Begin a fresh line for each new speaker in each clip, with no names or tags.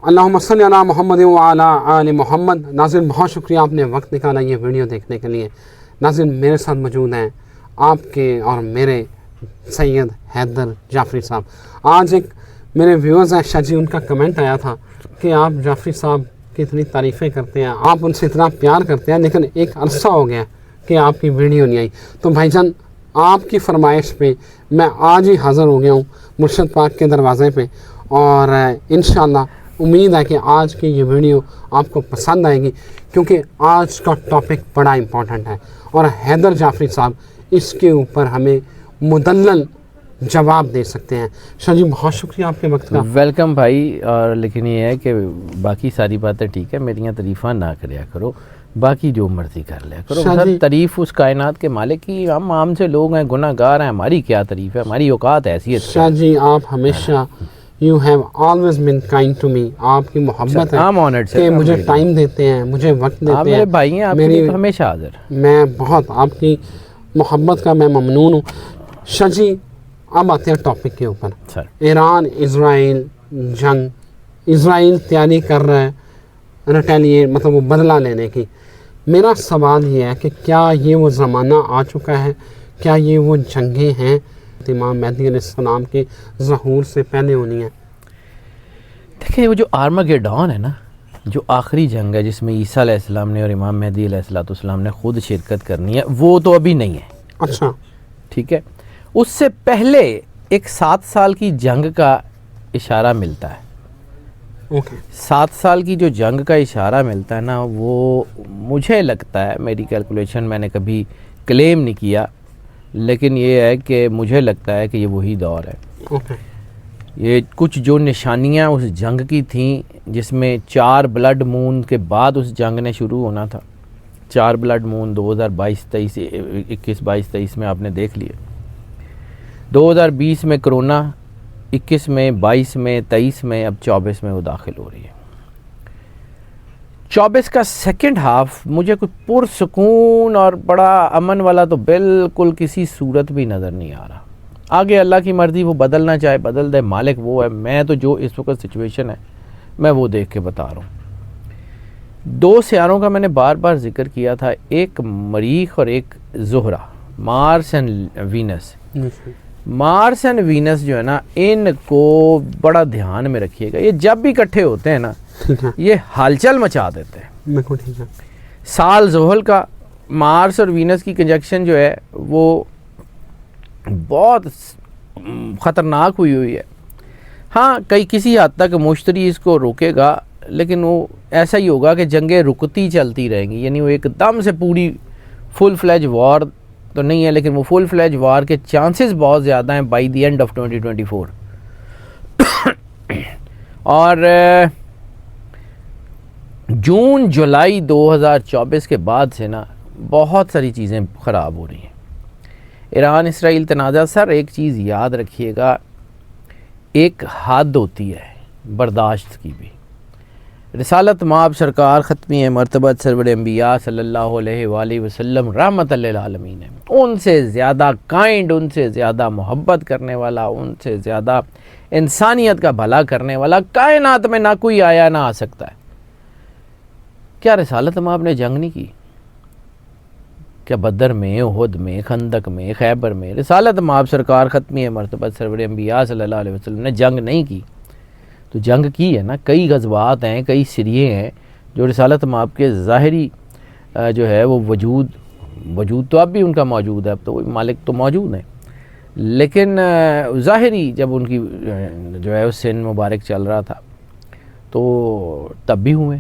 اللہم صلی علی محمد وعلی آل محمد۔ ناظرین بہت شکریہ آپ نے وقت نکالا یہ ویڈیو دیکھنے کے لیے۔ ناظرین میرے ساتھ موجود ہیں آپ کے اور میرے سید حیدر جعفری صاحب۔ آج ایک میرے ویورز ہیں شاہ جی، ان کا کمنٹ آیا تھا کہ آپ جعفری صاحب کی اتنی تعریفیں کرتے ہیں، آپ ان سے اتنا پیار کرتے ہیں، لیکن ایک عرصہ ہو گیا کہ آپ کی ویڈیو نہیں آئی۔ تو بھائی جان آپ کی فرمائش پہ میں آج ہی حاضر ہو گیا ہوں مرشد پاک کے دروازے پہ، اور انشاءاللہ امید ہے کہ آج کی یہ ویڈیو آپ کو پسند آئے گی، کیونکہ آج کا ٹاپک بڑا امپورٹنٹ ہے اور حیدر جعفری صاحب اس کے اوپر ہمیں مدلل جواب دے سکتے ہیں۔ شاہ جی بہت شکریہ آپ کے وقت کا۔
ویلکم بھائی، اور لیکن یہ ہے کہ باقی ساری باتیں ٹھیک ہے، میریاں تعریفاں نہ کریا کرو، باقی جو مرضی کر لیا کرو۔ سر تعریف اس کائنات کے مالک کی، ہم عام سے لوگ ہیں، گناہ گار ہیں، ہماری کیا تعریف ہے، ہماری اوقات حیثیت۔
شاہ جی آپ ہمیشہ You have always been kind to me۔ آپ کی محبت ہے کہ مجھے ٹائم دیتے ہیں، مجھے وقت دیتے ہیں،
میرے بھائی ہیں، آپ کے لیے ہمیشہ حاضر۔
میں بہت آپ کی محبت کا میں ممنون ہوں۔ شاہ جی اب آتے ہیں ٹاپک کے اوپر۔ ایران اسرائیل جنگ، اسرائیل تیاری کر رہا ہے ریٹیلیٹ، مطلب وہ بدلہ لینے کی۔ میرا سوال یہ ہے کہ کیا یہ وہ زمانہ آ چکا ہے، کیا یہ وہ جنگیں ہیں امام مہدی علیہ السلام کے ظہور سے پہلے ہونی ہے؟
دیکھیں وہ جو آرمگیڈون ہے نا، جو آخری جنگ ہے جس میں عیسیٰ علیہ السلام نے اور امام مہدی علیہ السلام نے خود شرکت کرنی ہے، وہ تو ابھی نہیں ہے۔
اچھا
ٹھیک ہے، اس سے پہلے ایک 7 سال کی جنگ کا اشارہ ملتا ہے۔ 7 سال کی جو جنگ کا اشارہ ملتا ہے نا، وہ مجھے لگتا ہے، میری کیلکولیشن میں نے کبھی کلیم نہیں کیا، لیکن یہ ہے کہ مجھے لگتا ہے کہ یہ وہی دور ہے۔ یہ کچھ جو نشانیاں اس جنگ کی تھیں، جس میں 4 بلڈ مون کے بعد اس جنگ نے شروع ہونا تھا۔ 4 بلڈ مون 2021 میں آپ نے دیکھ لیے، 2020 میں کرونا، 21 میں، 22 میں، 23 میں، اب 24 میں وہ داخل ہو رہی ہے۔ 24 کا سیکنڈ ہاف مجھے کوئی پرسکون اور بڑا امن والا تو بالکل کسی صورت بھی نظر نہیں آ رہا۔ آگے اللہ کی مرضی، وہ بدلنا چاہے بدل دے، مالک وہ ہے۔ میں تو جو اس وقت سچویشن ہے میں وہ دیکھ کے بتا رہا ہوں۔ 2 سیاروں کا میں نے بار بار ذکر کیا تھا، ایک مریخ اور ایک زہرہ، Mars and Venus. Mars and Venus جو ہے نا، ان کو بڑا دھیان میں رکھیے گا، یہ جب بھی اکٹھے ہوتے ہیں نا یہ ہلچل مچا دیتے ہیں۔ سال زحل کا مارس اور وینس کی کنجکشن جو ہے وہ بہت خطرناک ہوئی ہے۔ ہاں کسی حد تک مشتری اس کو روکے گا، لیکن وہ ایسا ہی ہوگا کہ جنگیں رکتی چلتی رہیں گی، یعنی وہ ایک دم سے پوری فل فلیج وار تو نہیں ہے، لیکن وہ فل فلیج وار کے چانسز بہت زیادہ ہیں بائی دی اینڈ آف 2024۔ اور جون جولائی 2024 کے بعد سے نا بہت ساری چیزیں خراب ہو رہی ہیں۔ ایران اسرائیل تنازع، سر ایک چیز یاد رکھیے گا، ایک حد ہوتی ہے برداشت کی بھی۔ رسالت مآب سرکار ختمی مرتبت سرور انبیاء صلی اللہ علیہ وآلہ وسلم رحمت للعالمین ہے، ان سے زیادہ کائنڈ، ان سے زیادہ محبت کرنے والا، ان سے زیادہ انسانیت کا بھلا کرنے والا کائنات میں نہ کوئی آیا نہ آ سکتا ہے۔ کیا رسالت مآب نے جنگ نہیں کی؟ کیا بدر میں، احد میں، خندق میں، خیبر میں رسالت مآب سرکار ختمی مرتبت سرور انبیاء صلی اللہ علیہ وسلم نے جنگ نہیں کی؟ تو جنگ کی ہے نا، کئی غزوات ہیں، کئی سریے ہیں جو رسالت مآب کے ظاہری جو ہے وہ وجود تو اب بھی ان کا موجود ہے، اب تو مالک تو موجود ہیں، لیکن ظاہری جب ان کی جو ہے سن مبارک چل رہا تھا تو تب بھی ہوئے،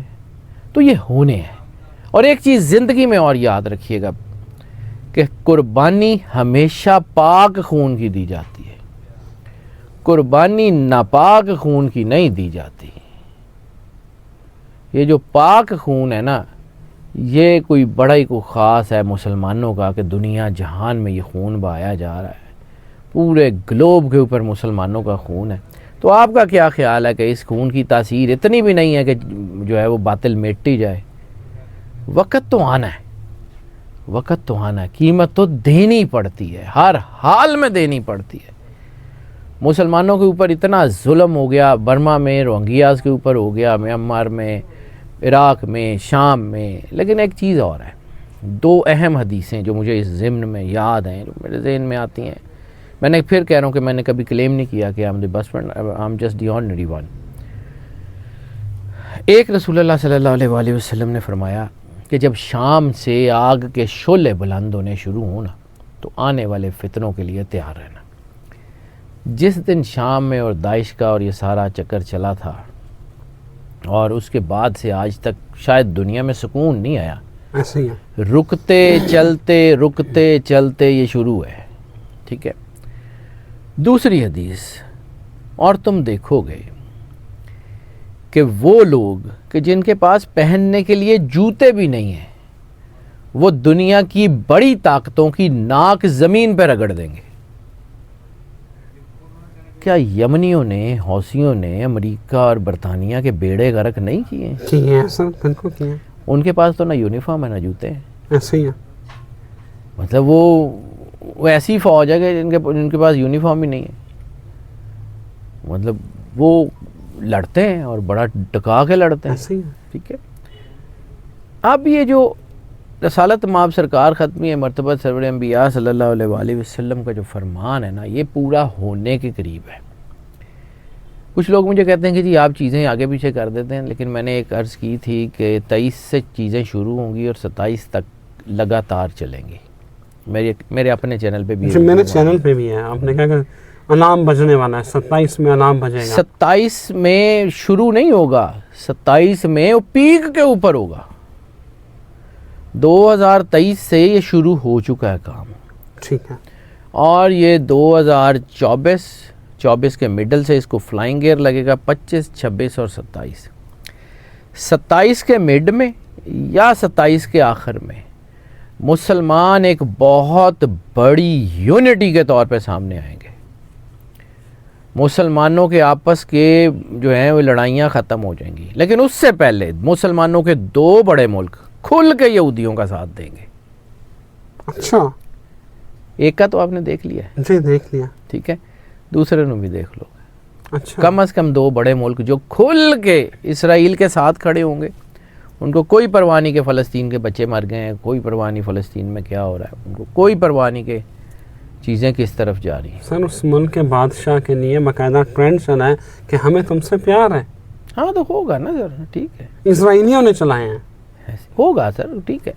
تو یہ ہونے ہیں۔ اور ایک چیز زندگی میں اور یاد رکھیے گا کہ قربانی ہمیشہ پاک خون کی دی جاتی ہے، قربانی ناپاک خون کی نہیں دی جاتی۔ یہ جو پاک خون ہے نا، یہ کوئی بڑا ہی کوئی خاص ہے مسلمانوں کا کہ دنیا جہان میں یہ خون بہایا جا رہا ہے، پورے گلوب کے اوپر مسلمانوں کا خون ہے۔ تو آپ کا کیا خیال ہے کہ اس خون کی تاثیر اتنی بھی نہیں ہے کہ جو ہے وہ باطل مٹی جائے؟ وقت تو آنا ہے، قیمت تو دینی پڑتی ہے، ہر حال میں دینی پڑتی ہے۔ مسلمانوں کے اوپر اتنا ظلم ہو گیا، برما میں روہنگیاز کے اوپر ہو گیا، میانمار میں، عراق میں، شام میں. لیکن ایک چیز اور ہے، 2 اہم حدیثیں جو مجھے اس ضمن میں یاد ہیں، جو میرے ذہن میں آتی ہیں. میں نے پھر کہہ رہا ہوں کہ میں نے کبھی کلیم نہیں کیا کہ I'm just the ordinary one. ایک رسول اللہ صلی اللہ علیہ وآلہ وسلم نے فرمایا کہ جب شام سے آگ کے شعلے بلند ہونے شروع ہوں نا تو آنے والے فتنوں کے لیے تیار رہنا. جس دن شام میں اور داعش کا اور یہ سارا چکر چلا تھا، اور اس کے بعد سے آج تک شاید دنیا میں سکون نہیں آیا.
ایسے ہی ہے.
رکتے چلتے یہ شروع ہے. ٹھیک ہے. دوسری حدیث، اور تم دیکھو گے کہ وہ لوگ کہ جن کے پاس پہننے کے لیے جوتے بھی نہیں ہیں، وہ دنیا کی بڑی طاقتوں کی ناک زمین پہ رگڑ دیں گے. کیا یمنیوں نے، حوثیوں نے امریکہ اور برطانیہ کے بیڑے غرق نہیں کیے ہیں؟
کیے ہیں سر، بالکل کیے ہیں.
ان کے پاس تو نہ یونیفارم ہے نہ جوتے ہیں.
ایسے ہی ہے.
مطلب وہ ایسی فوج ہے کہ جن کے پاس یونیفارم ہی نہیں ہے. مطلب وہ لڑتے ہیں اور بڑا ٹکا کے لڑتے ہیں.
ایسے ہی ہے.
ٹھیک ہے. اب یہ جو رسالت مآب سرکار ختمی مرتبہ سرور انبیاء صلی اللہ علیہ وآلہ وسلم کا جو فرمان ہے نا، یہ پورا ہونے کے قریب ہے. کچھ لوگ مجھے کہتے ہیں کہ جی آپ چیزیں آگے پیچھے کر دیتے ہیں، لیکن میں نے ایک عرض کی تھی کہ 23 سے چیزیں شروع ہوں گی اور 27 تک لگاتار چلیں گی. میرے اپنے چینل پہ بھی
میرے چینل پہ بھی ہے. آپ نے کہا کہ الارم بجنے والا ہے، 27 میں الارم بجے گا.
27 میں شروع نہیں ہوگا، 27 میں وہ پیک کے اوپر ہوگا. 2023 سے یہ شروع ہو چکا ہے کام.
ٹھیک ہے.
اور یہ 2024 کے مڈل سے اس کو فلائنگ گیئر لگے گا. 25، 26 اور 27. 27 کے مڈ میں یا 27 کے آخر میں مسلمان ایک بہت بڑی یونٹی کے طور پہ سامنے آئیں گے. مسلمانوں کے آپس کے جو ہیں وہ لڑائیاں ختم ہو جائیں گی. لیکن اس سے پہلے مسلمانوں کے 2 بڑے ملک کھل کے یہودیوں کا ساتھ دیں گے.
اچھا.
ایک کا تو آپ نے دیکھ لیا ہے.
جی دیکھ لیا.
ٹھیک ہے. دوسرے نے بھی دیکھ لو.
اچھا.
کم از کم 2 بڑے ملک جو کھل کے اسرائیل کے ساتھ کھڑے ہوں گے. ان کو کوئی پرواہ نہیں کہ فلسطین کے بچے مر گئے ہیں، کوئی پرواہ نہیں فلسطین میں کیا ہو رہا ہے، ان کو کوئی پرواہ نہیں کہ چیزیں کس طرف جا رہی ہیں.
سر اس ملک کے بادشاہ کے لیے باقاعدہ ٹرینڈ چلا ہے کہ ہمیں تم سے پیار ہے.
ہاں تو ہوگا نا سر. ٹھیک ہے.
اسرائیلیوں نے چلائے ہیں.
ہوگا سر. ٹھیک ہے.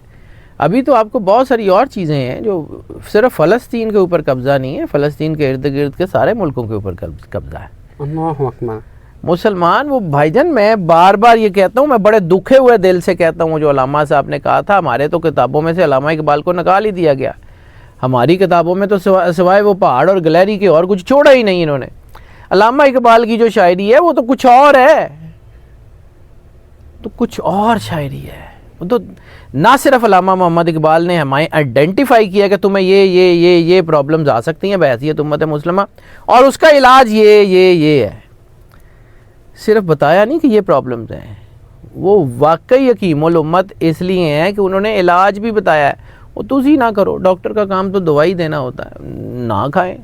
ابھی تو آپ کو بہت ساری اور چیزیں ہیں جو صرف فلسطین کے اوپر قبضہ نہیں ہے، فلسطین کے ارد گرد کے سارے ملکوں کے اوپر قبضہ ہے.
اللہ اکبر.
مسلمان وہ بھائی جان، میں بار بار یہ کہتا ہوں، میں بڑے دکھے ہوئے دل سے کہتا ہوں، جو علامہ صاحب نے کہا تھا ہمارے تو کتابوں میں سے علامہ اقبال کو نکال ہی دیا گیا. ہماری کتابوں میں تو سوائے وہ پہاڑ اور گلیری کے اور کچھ چھوڑا ہی نہیں انہوں نے. علامہ اقبال کی جو شاعری ہے وہ تو کچھ اور ہے، تو کچھ اور شاعری ہے. وہ تو نہ صرف علامہ محمد اقبال نے ہمیں آئیڈینٹیفائی کیا کہ تمہیں یہ پرابلمز آ سکتی ہیں بحیثیت امت مسلمہ، اور اس کا علاج یہ ہے. صرف بتایا نہیں کہ یہ پرابلمز ہیں، وہ واقعی حکیم الامت اس لیے ہیں کہ انہوں نے علاج بھی بتایا ہے. وہ تجھی نہ کرو، ڈاکٹر کا کام تو دوائی دینا ہوتا ہے، نہ کھائیں.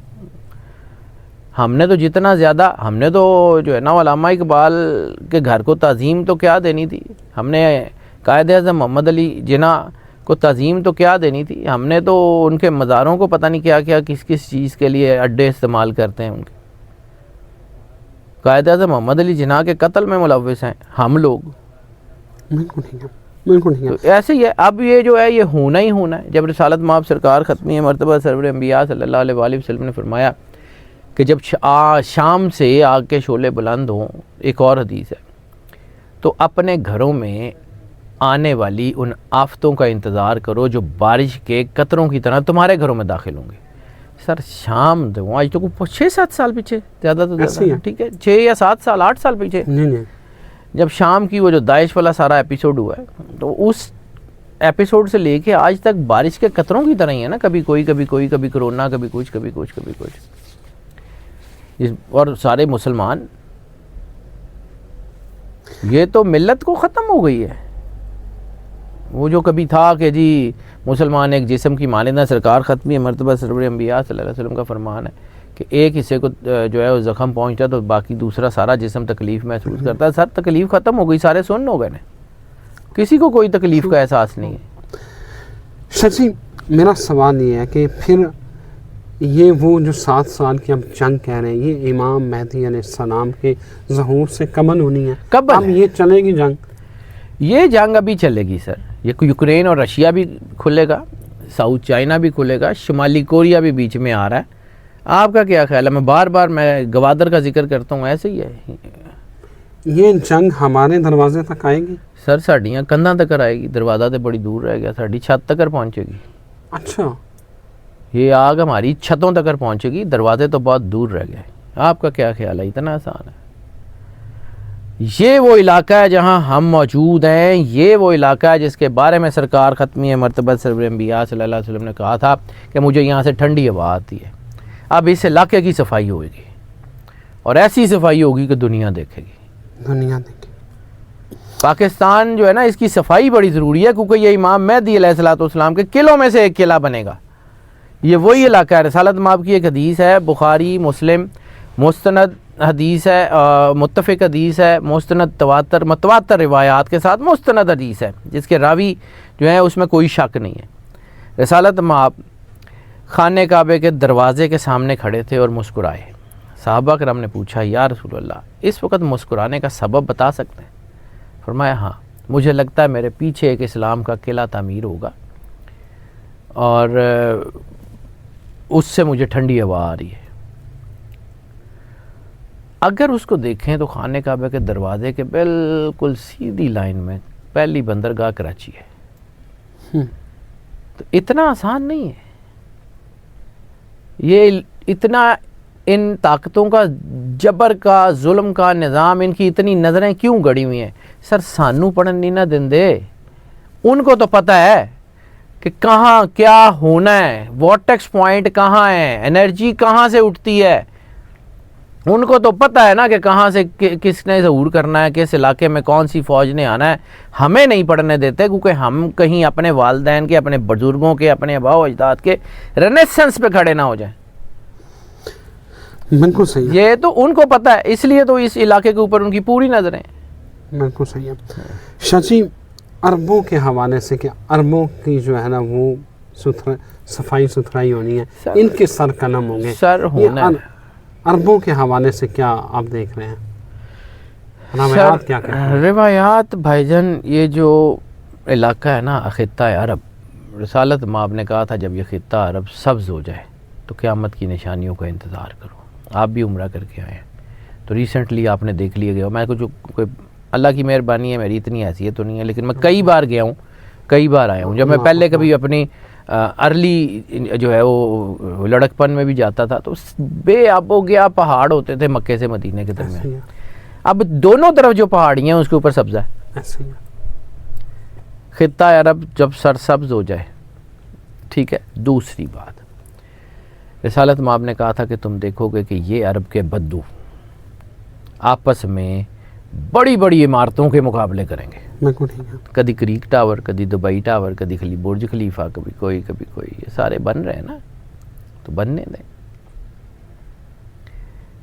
ہم نے تو جتنا زیادہ، ہم نے تو جو ہے نا علامہ اقبال کے گھر کو تعظیم تو کیا دینی تھی، ہم نے قائد اعظم محمد علی جناح کو تعظیم تو کیا دینی تھی. ہم نے تو ان کے مزاروں کو پتہ نہیں کیا کیا کس چیز کے لیے اڈے استعمال کرتے ہیں. ان کے قائد اعظم محمد علی جناح کے قتل میں ملوث ہیں ہم لوگ.
بالکل ٹھیک ہے. بالکل ٹھیک ہے.
تو ایسے ہی ہے. اب یہ جو ہے یہ ہونا ہی ہونا ہے. جب رسالت مآب سرکار ختمی مرتبہ سرور انبیاء صلی اللہ علیہ وآلہ وسلم نے فرمایا کہ جب شام سے آگ کے شعلے بلند ہوں، ایک اور حدیث ہے، تو اپنے گھروں میں آنے والی ان آفتوں کا انتظار کرو جو بارش کے قطروں کی طرح تمہارے گھروں میں داخل ہوں گے. سر شام دوں آج تو 6-7 سال پیچھے، زیادہ تو زیادہ، ٹھیک ہے 6 یا 7 سال 8 سال پیچھے، جب شام کی وہ جو داعش والا سارا ایپیسوڈ ہوا ہے، تو اس ایپیسوڈ سے لے کے آج تک بارش کے قطروں کی طرح ہی ہے نا. کبھی کوئی کبھی کرونا، کبھی کچھ. اور سارے مسلمان، یہ تو ملت کو ختم ہو گئی ہے. وہ جو کبھی تھا کہ جی مسلمان ایک جسم کی مانند ہے، سرکار ختمی مرتبہ سرور انبیاء صلی اللہ علیہ وسلم کا فرمان ہے کہ ایک حصے کو جو ہے وہ زخم پہنچتا تو باقی دوسرا سارا جسم تکلیف محسوس کرتا ہے. سر تکلیف ختم ہو گئی, سارے سن ہو گئے نا, کسی کو کوئی تکلیف کا احساس نہیں ہے.
شاہ جی میرا سوال یہ ہے کہ پھر یہ وہ جو 7 سال کی اب جنگ کہہ رہے ہیں, یہ امام مہدی علیہ السلام کے ظہور سے قبل ہونی ہے؟
قبل
اب یہ چلے گی جنگ؟
یہ جنگ ابھی چلے گی سر. یہ یوکرین اور رشیا بھی کھلے گا, ساؤتھ چائنا بھی کھلے گا, شمالی کوریا بھی بیچ میں آ رہا ہے. آپ کا کیا خیال ہے؟ میں بار بار میں گوادر کا ذکر کرتا ہوں, ایسے ہی ہے.
یہ جنگ ہمارے دروازے تک آئے گی؟
سر ساڈیاں کندھاں تک آئے گی, دروازہ تو بڑی دور رہ گیا, ساڈی چھت تک پہنچے گی.
اچھا,
یہ آگ ہماری چھتوں تک پہنچے گی, دروازے تو بہت دور رہ گئے. آپ کا کیا خیال ہے؟ اتنا آسان ہے؟ یہ وہ علاقہ ہے جہاں ہم موجود ہیں, یہ وہ علاقہ ہے جس کے بارے میں سرکار ختمی مرتبہ سرور انبیاء صلی اللہ علیہ وسلم نے کہا تھا کہ مجھے یہاں سے ٹھنڈی ہوا آتی ہے. اب اس علاقے کی صفائی ہوئے گی, اور ایسی صفائی ہوگی کہ دنیا دیکھے گی.
دنیا دیکھے.
پاکستان جو ہے نا, اس کی صفائی بڑی ضروری ہے, کیونکہ یہ امام مہدی علیہ السلام کے قلعوں میں سے ایک قلعہ بنے گا. یہ وہی علاقہ ہے. رسالت مآب کی ایک حدیث ہے, بخاری مسلم مستند حدیث ہے, متفق حدیث ہے, مستند متواتر روایات کے ساتھ مستند حدیث ہے, جس کے راوی جو ہیں اس میں کوئی شک نہیں ہے. رسالت مآب خانہ کعبے کے دروازے کے سامنے کھڑے تھے اور مسکرائے. صحابہ کرام نے پوچھا, یا رسول اللہ, اس وقت مسکرانے کا سبب بتا سکتے ہیں؟ فرمایا, ہاں, مجھے لگتا ہے میرے پیچھے ایک اسلام کا قلعہ تعمیر ہوگا اور اس سے مجھے ٹھنڈی ہوا آ رہی ہے. اگر اس کو دیکھیں تو خانہ کعبہ کے دروازے کے بالکل سیدھی لائن میں پہلی بندرگاہ کراچی ہے. تو اتنا آسان نہیں ہے یہ. اتنا ان طاقتوں کا, جبر کا, ظلم کا نظام, ان کی اتنی نظریں کیوں گڑی ہوئی ہیں؟ سر سانو پڑھن نہیں نہ دیں دے, ان کو تو پتہ ہے کہ کہاں کیا ہونا ہے, وارٹیکس پوائنٹ کہاں ہے, انرجی کہاں سے اٹھتی ہے. ان کو تو پتہ ہے نا کہ کہاں سے کس نے ظہور کرنا ہے, کس علاقے میں کون سی فوج نے آنا ہے. ہمیں نہیں پڑھنے دیتے کیونکہ ہم کہیں اپنے والدین کے, اپنے بزرگوں کے, اپنے آباء و اجداد کے رینیسنس پہ کھڑے نہ ہو جائیں.
بالکل صحیح.
یہ تو ان کو پتہ ہے, اس لیے تو اس علاقے کے اوپر ان کی پوری نظریں.
بالکل صحیح ہے. شاہ جی عربوں کے حوالے سے کہ عربوں کی جو ہے نا وہ صفائی ستھرائی ہونی ہے, ان کے سر قلم ہوں گے.
سر ہونا ہے.
عربوں کے حوالے سے کیا آپ دیکھ رہے ہیں, روایات کیا کہتے ہیں؟
روایات بھائی جان, یہ جو علاقہ ہے نا خطہ عرب, رسالت مآب نے کہا تھا جب یہ خطہ عرب سبز ہو جائے تو قیامت کی نشانیوں کا انتظار کرو. آپ بھی عمرہ کر کے آئے ہیں تو ریسنٹلی آپ نے دیکھ لیا گیا. میں کوئی اللہ کی مہربانی ہے, میری اتنی حیثیت تو نہیں ہے, لیکن میں کئی بار گیا ہوں, کئی بار آیا ہوں. جب میں پہلے کبھی اپنی ارلی جو ہے وہ لڑکپن میں بھی جاتا تھا تو بے آب و گیا پہاڑ ہوتے تھے مکے سے مدینے کے درمیان. اب دونوں طرف جو پہاڑیاں ہیں اس کے اوپر سبز ہے. خطہ عرب جب سرسبز ہو جائے, ٹھیک ہے. دوسری بات, رسالت مآب نے کہا تھا کہ تم دیکھو گے کہ یہ عرب کے بدو آپس میں بڑی بڑی عمارتوں کے مقابلے کریں گے. کدی کریک ٹاور, کدی دبئی ٹاور, کدی برج خلیفہ, کبھی کوئی کبھی کوئی. یہ سارے بن رہے ہیں نا, تو بننے دیں.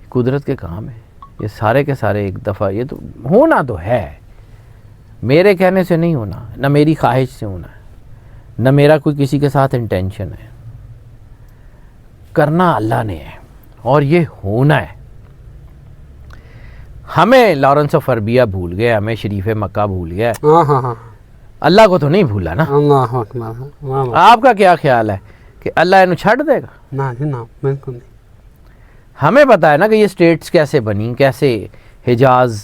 قدرت کے کام ہے یہ سارے کے سارے ایک دفعہ. یہ تو ہونا تو ہے, میرے کہنے سے نہیں ہونا, نہ میری خواہش سے ہونا ہے, نہ میرا کوئی کسی کے ساتھ انٹینشن ہے. کرنا اللہ نے ہے اور یہ ہونا ہے. ہمیں لارنس آف اربیہ بھول گئے, ہمیں شریف مکہ بھول گیا, اللہ کو تو نہیں بھولا نا.
اللہ اکبر.
آپ کا کیا خیال ہے کہ اللہ انہوں چھڑ دے گا؟
نا جی نا, بالکل نہیں.
ہمیں پتا ہے نا کہ یہ سٹیٹس کیسے بنی, کیسے حجاز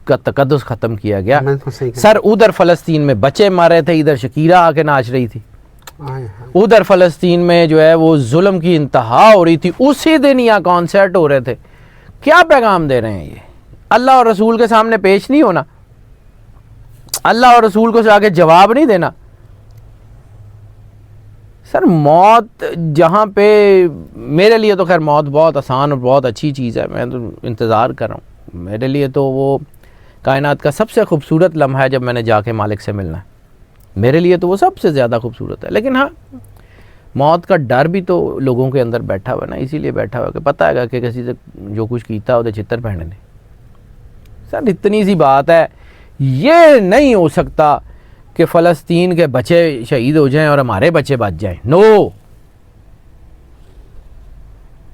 کا تقدس ختم کیا گیا. سر ادھر فلسطین میں بچے مارے تھے, ادھر شکیرہ آ کے ناچ رہی تھی. ادھر فلسطین میں جو ہے وہ ظلم کی انتہا ہو رہی تھی, اسی دن یہاں کانسرٹ ہو رہے تھے. کیا پیغام دے رہے ہیں یہ؟ اللہ اور رسول کے سامنے پیش نہیں ہونا, اللہ اور رسول کو آگے جواب نہیں دینا. سر موت جہاں پہ, میرے لیے تو خیر موت بہت آسان اور بہت اچھی چیز ہے, میں تو انتظار کر رہا ہوں. میرے لیے تو وہ کائنات کا سب سے خوبصورت لمحہ ہے جب میں نے جا کے مالک سے ملنا ہے. میرے لیے تو وہ سب سے زیادہ خوبصورت ہے. لیکن ہاں, موت کا ڈر بھی تو لوگوں کے اندر بیٹھا ہوا نا, اسی لیے بیٹھا ہوا کہ پتہ ہے کہ کسی سے جو کچھ کیتا وہ چتر پہنے نے. سر اتنی سی بات ہے, یہ نہیں ہو سکتا کہ فلسطین کے بچے شہید ہو جائیں اور ہمارے بچے بچ جائیں. نو,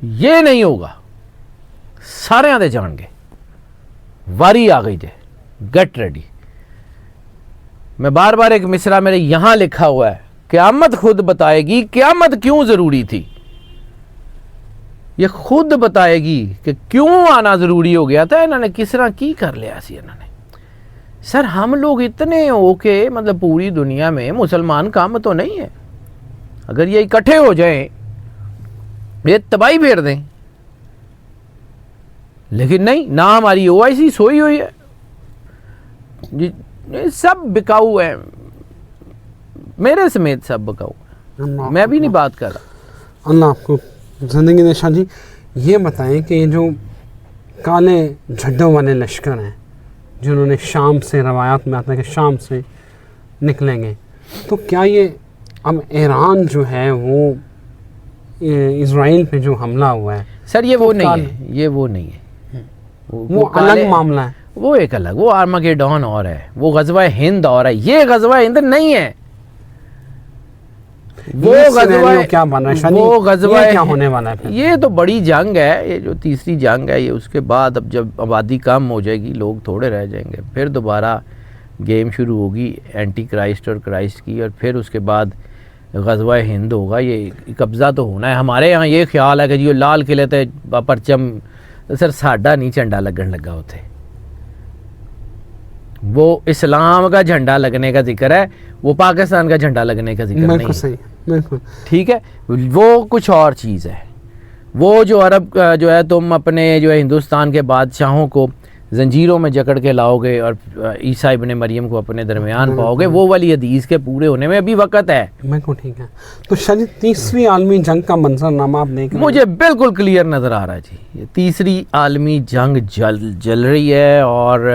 یہ نہیں ہوگا. سارے آدھے جان گے, واری آ گئی جائے, گیٹ ریڈی. میں بار بار ایک مصرع میرے یہاں لکھا ہوا ہے, قیامت خود بتائے گی قیامت کیوں ضروری تھی. یہ خود بتائے گی کہ کیوں آنا ضروری ہو گیا تھا. انہوں نے کس طرح کی کر لیا سی انہوں نے. سر ہم لوگ اتنے ہو کے مطلب پوری دنیا میں مسلمان کام تو نہیں ہے. اگر یہ اکٹھے ہو جائیں یہ تباہی پھیر دیں, لیکن نہیں, نہ ہماری OIC سوئی ہوئی ہے. جی سب بکاؤ ہے, میرے سمیت سب بکاؤ ہے. میں بھی نہیں بات کر رہا.
اللہ آپ کو زندگی دے. شاہ جی یہ بتائیں کہ یہ جو کالے جھڈوں والے لشکر ہیں جنہوں نے شام سے, روایات میں آتا ہے کہ شام سے نکلیں گے, تو کیا یہ اب ایران جو ہے وہ اسرائیل پہ جو حملہ ہوا ہے,
سر یہ وہ نہیں ہے, یہ وہ نہیں ہے,
وہ الگ معاملہ ہے.
وہ ایک الگ, وہ آرمگیڈون اور ہے, وہ غزوہ ہند اور ہے, یہ غزوہ ہند نہیں ہے. وہ غزوہ
کیا بن رہا ہے,
وہ غزوہ
کیا ہونے والا ہے؟
یہ تو بڑی جنگ ہے, یہ جو تیسری جنگ ہے, یہ اس کے بعد اب جب آبادی کم ہو جائے گی, لوگ تھوڑے رہ جائیں گے, پھر دوبارہ گیم شروع ہوگی اینٹی کرائسٹ اور کرائسٹ کی, اور پھر اس کے بعد غزوہ ہند ہوگا. یہ قبضہ تو ہونا ہے. ہمارے یہاں یہ خیال ہے کہ جو لال قلعے تے پرچم, سر ساڈا نہیں جھنڈا لگن لگا ہوتے, وہ اسلام کا جھنڈا لگنے کا ذکر ہے, وہ پاکستان کا جھنڈا لگنے کا ذکر نہیں. ٹھیک ہے, وہ کچھ اور چیز ہے. وہ جو عرب جو ہے, تم اپنے جو ہے ہندوستان کے بادشاہوں کو زنجیروں میں جکڑ کے لاؤ گے اور عیسیٰ ابن مریم کو اپنے درمیان پاؤ گے, وہ والی حدیث کے پورے ہونے میں ابھی وقت ہے.
ٹھیک ہے. تو شاید تیسری عالمی جنگ کا منظرنامہ آپ دیکھ رہے ہیں,
مجھے بالکل کلیئر نظر آ رہا ہے جی. یہ تیسری عالمی جنگ جل رہی ہے, اور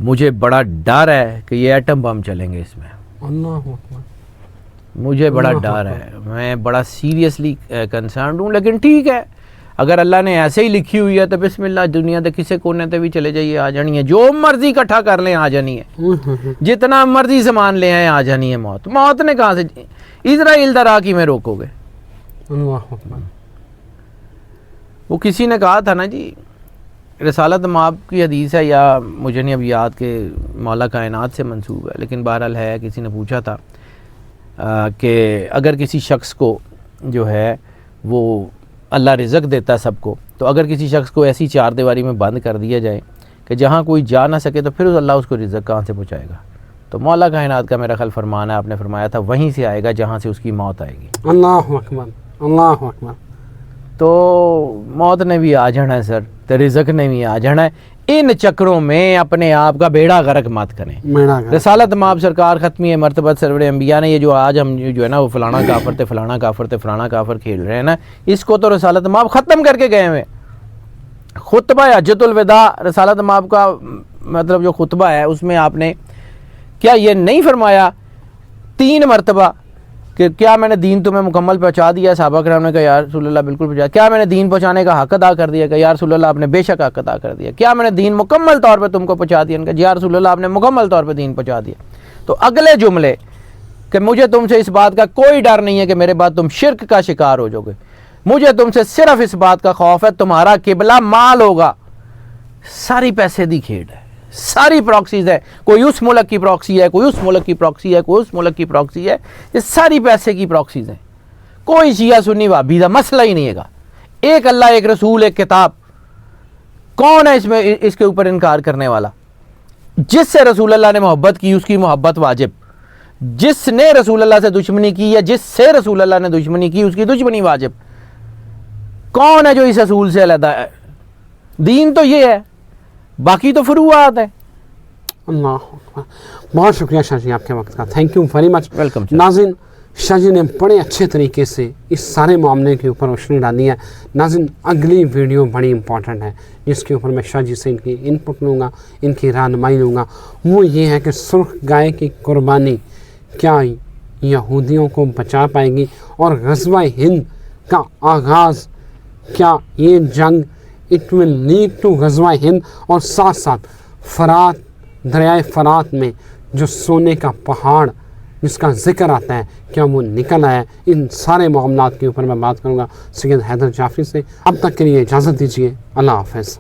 مجھے بڑا ڈر ہے کہ یہ ایٹم بم چلیں گے اس میں.
اللہ اکبر.
مجھے بڑا ڈر ہے, میں بڑا سیریسلی کنسرنڈ ہوں. لیکن ٹھیک ہے, اگر اللہ نے ایسے ہی لکھی ہوئی ہے تو بسم اللہ, دنیا کے کسی کونے تے بھی چلے جائیے, آ جانی ہے. جو مرضی اکٹھا کر لیں آ جانی ہے, جتنا مرضی سامان لے آئیں آ جانی ہے. موت, موت نے کہاں سے, اسرائیل درا کی میں روکو گے.
اللہ اکبر.
وہ کسی نے کہا تھا نا جی, رسالت مآب کی حدیث ہے, یا مجھے نہیں اب یاد کہ مولا کائنات سے منسوب ہے, لیکن بہرحال ہے, کسی نے پوچھا تھا کہ اگر کسی شخص کو جو ہے وہ اللہ رزق دیتا سب کو, تو اگر کسی شخص کو ایسی چار دیواری میں بند کر دیا جائے کہ جہاں کوئی جا نہ سکے, تو پھر اللہ اس کو رزق کہاں سے پہنچائے گا. تو مولا کائنات کا میرا خیال فرمان ہے, آپ نے فرمایا تھا وہیں سے آئے گا جہاں سے اس کی موت آئے گی.
اللہ اکبر, اللہ اکبر.
تو موت نے بھی آ جانا ہے سر, تو رزق نے بھی آ جانا ہے. ان چکروں میں اپنے آپ کا بیڑا غرق مت کریں. رسالت مآب سرکار ختمی مرتبہ سرور انبیاء نے, یہ جو آج ہم جو ہے نا وہ فلانا کافر تھے فلانا کافر تھے فلانا کافر کھیل رہے ہیں نا, اس کو تو رسالت مآب ختم کر کے گئے ہوئے. خطبہ حجۃ الوداع رسالت مآب کا مطلب جو خطبہ ہے, اس میں آپ نے کیا یہ نہیں فرمایا 3 مرتبہ کہ کیا میں نے دین تمہیں مکمل پہنچا دیا؟ صحابہ کرام نے کہا یا رسول اللہ بالکل پہنچا. کیا میں نے دین پہنچانے کا حق ادا کر دیا؟ کہ یا رسول اللہ آپ نے بے شک حق ادا کر دیا. کیا میں نے دین مکمل طور پہ تم کو پہنچا دیا؟ کہ یا رسول اللہ آپ نے مکمل طور پہ دین پہنچا دیا. تو اگلے جملے کہ مجھے تم سے اس بات کا کوئی ڈر نہیں ہے کہ میرے بعد تم شرک کا شکار ہو جاؤ گے, مجھے تم سے صرف اس بات کا خوف ہے تمہارا قبلہ مال ہوگا. ساری پیسے دی کھیڑ ہے, ساری پراکسیز ہے, کوئی اس ملک کی پراکسی ہے, کوئی اس ملک کی پراکسی ہے, کوئی اس ملک کی پراکسی ہے, یہ ساری پیسے کی پراکسیز ہیں. کوئی شیعہ سنی وہابی کا مسئلہ ہی نہیں ہے گا. ایک اللہ, ایک رسول, ایک کتاب. کون ہے اس میں اس کے اوپر انکار کرنے والا؟ جس سے رسول اللہ نے محبت کی اس کی محبت واجب, جس نے رسول اللہ سے دشمنی کی یا جس سے رسول اللہ نے دشمنی کی اس کی دشمنی واجب. کون ہے جو اس رسول سے علیحدہ ہے؟ دین تو یہ ہے, باقی تو فروعات ہے.
اللہ, بہت شکریہ شاہ جی آپ کے وقت کا, thank you very much.
Welcome.
ناظرین, شاہ جی نے بڑے اچھے طریقے سے اس سارے معاملے کے اوپر روشنی ڈالی ہے. ناظرین, اگلی ویڈیو بڑی امپورٹنٹ ہے جس کے اوپر میں شاہ جی سے ان کی ان پٹ لوں گا, ان کی رہنمائی لوں گا. وہ یہ ہے کہ سرخ گائے کی قربانی کیا یہودیوں کو بچا پائے گی، اور غزوہ ہند کا آغاز، کیا یہ جنگ اٹ ول لیڈ ٹو غزوہ ہند، اور ساتھ ساتھ فرات، دریائے فرات میں جو سونے کا پہاڑ جس کا ذکر آتا ہے، کیا وہ نکل آیا؟ ان سارے معاملات کے اوپر میں بات کروں گا سید حیدر جعفری سے۔ اب تک کے لیے اجازت دیجیے، اللہ حافظ۔